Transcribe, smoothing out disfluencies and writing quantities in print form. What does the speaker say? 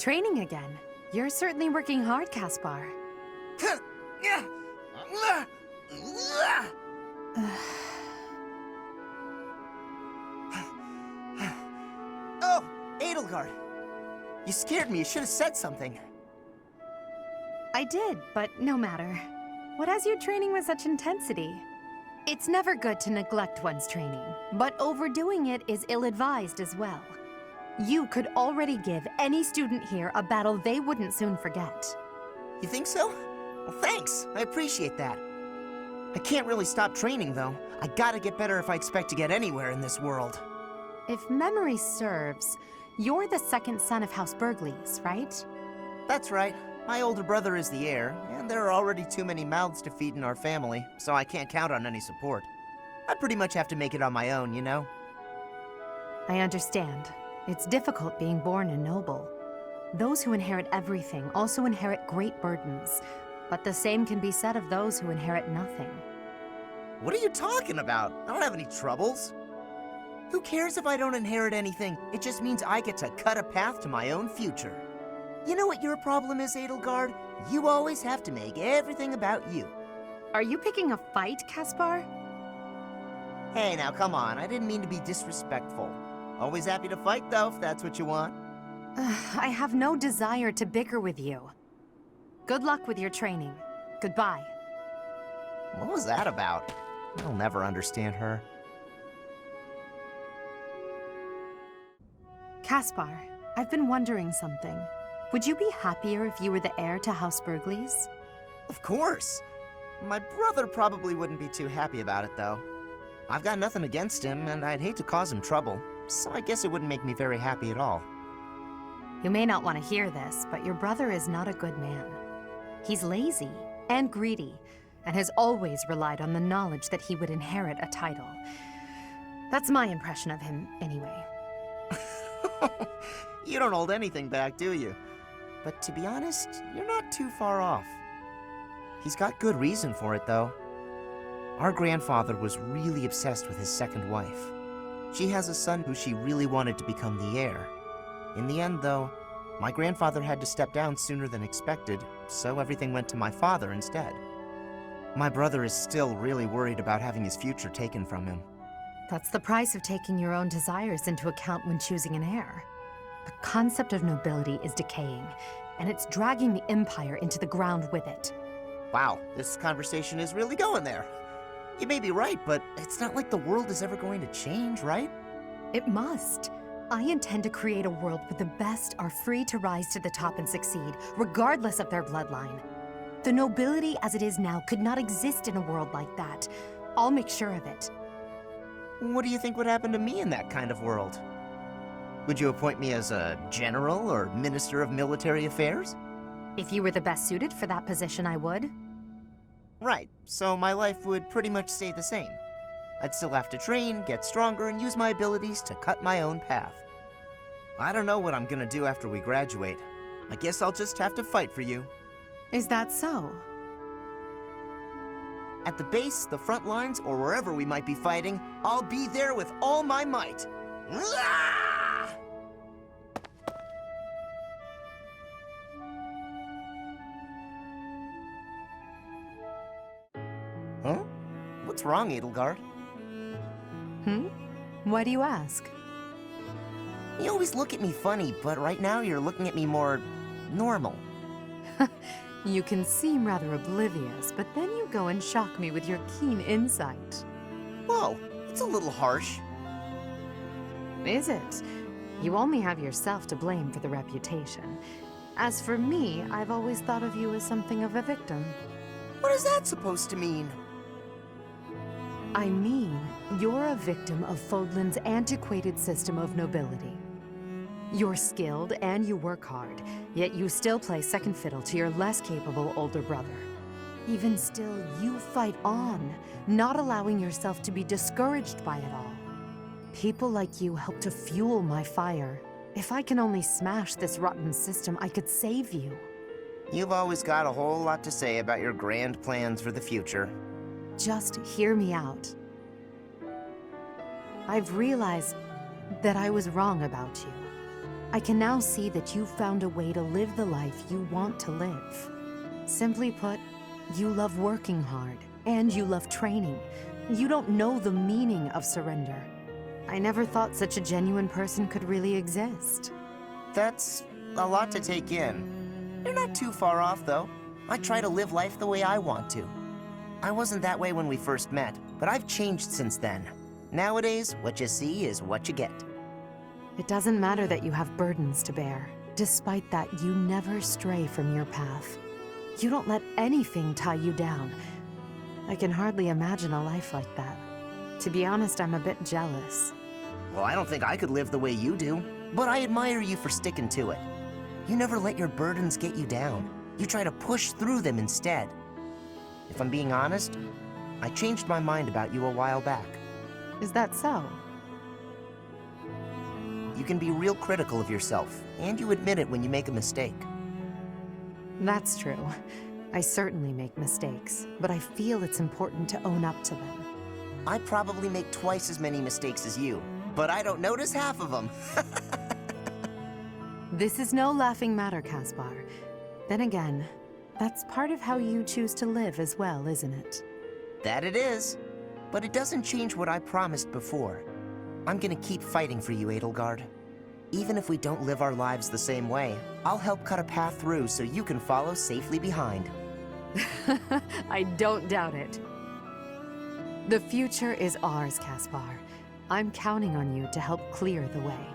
Training again. You're certainly working hard, Caspar. Oh, Edelgard. You scared me. You should have said something. I did, but no matter. What has you training with such intensity? It's never good to neglect one's training, but overdoing it is ill-advised as well. You could already give any student here a battle they wouldn't soon forget. You think so? Well, thanks. I appreciate that. I can't really stop training, though. I gotta get better if I expect to get anywhere in this world. If memory serves, you're the second son of House Burgleys, right? That's right. My older brother is the heir, and there are already too many mouths to feed in our family, so I can't count on any support. I pretty much have to make it on my own, you know? I understand. It's difficult being born a noble. Those who inherit everything also inherit great burdens, but the same can be said of those who inherit nothing. What are you talking about? I don't have any troubles. Who cares if I don't inherit anything? It just means I get to cut a path to my own future. You know what your problem is, Edelgard? You always have to make everything about you. Are you picking a fight, Caspar? Hey, now come on. I didn't mean to be disrespectful. Always happy to fight, though, if that's what you want. I have no desire to bicker with you. Good luck with your training. Goodbye. What was that about? I'll never understand her. Caspar, I've been wondering something. Would you be happier if you were the heir to House Burgleys? Of course. My brother probably wouldn't be too happy about it, though. I've got nothing against him, and I'd hate to cause him trouble, so I guess it wouldn't make me very happy at all. You may not want to hear this, but your brother is not a good man. He's lazy and greedy, and has always relied on the knowledge that he would inherit a title. That's my impression of him, anyway. You don't hold anything back, do you? But to be honest, you're not too far off. He's got good reason for it, though. Our grandfather was really obsessed with his second wife. She has a son who she really wanted to become the heir. In the end, though, my grandfather had to step down sooner than expected, so everything went to my father instead. My brother is still really worried about having his future taken from him. That's the price of taking your own desires into account when choosing an heir. The concept of nobility is decaying, and it's dragging the Empire into the ground with it. Wow, this conversation is really going there. You may be right, but it's not like the world is ever going to change, right? It must. I intend to create a world where the best are free to rise to the top and succeed, regardless of their bloodline. The nobility as it is now could not exist in a world like that. I'll make sure of it. What do you think would happen to me in that kind of world? Would you appoint me as a general or minister of military affairs? If you were the best suited for that position, I would. Right, so my life would pretty much stay the same. I'd still have to train, get stronger, and use my abilities to cut my own path. I don't know what I'm gonna do after we graduate. I guess I'll just have to fight for you. Is that so? At the base, the front lines, or wherever we might be fighting, I'll be there with all my might. Huh? What's wrong, Edelgard? Why do you ask? You always look at me funny, but right now you're looking at me more normal. You can seem rather oblivious, but then you go and shock me with your keen insight. Whoa, it's a little harsh. Is it? You only have yourself to blame for the reputation. As for me, I've always thought of you as something of a victim. What is that supposed to mean? I mean, you're a victim of Fodlan's antiquated system of nobility. You're skilled and you work hard, yet you still play second fiddle to your less capable older brother. Even still, you fight on, not allowing yourself to be discouraged by it all. People like you help to fuel my fire. If I can only smash this rotten system, I could save you. You've always got a whole lot to say about your grand plans for the future. Just hear me out. I've realized that I was wrong about you. I can now see that you've found a way to live the life you want to live. Simply put, you love working hard, and you love training. You don't know the meaning of surrender. I never thought such a genuine person could really exist. That's a lot to take in. You're not too far off, though. I try to live life the way I want to. I wasn't that way when we first met, but I've changed since then. Nowadays, what you see is what you get. It doesn't matter that you have burdens to bear. Despite that, you never stray from your path. You don't let anything tie you down. I can hardly imagine a life like that. To be honest, I'm a bit jealous. Well, I don't think I could live the way you do, but I admire you for sticking to it. You never let your burdens get you down. You try to push through them instead. If I'm being honest, I changed my mind about you a while back. Is that so? You can be real critical of yourself, and you admit it when you make a mistake. That's true. I certainly make mistakes, but I feel it's important to own up to them. I probably make twice as many mistakes as you, but I don't notice half of them. This is no laughing matter, Caspar. Then again, that's part of how you choose to live as well, isn't it? That it is. But it doesn't change what I promised before. I'm gonna keep fighting for you, Edelgard. Even if we don't live our lives the same way, I'll help cut a path through so you can follow safely behind. I don't doubt it. The future is ours, Caspar. I'm counting on you to help clear the way.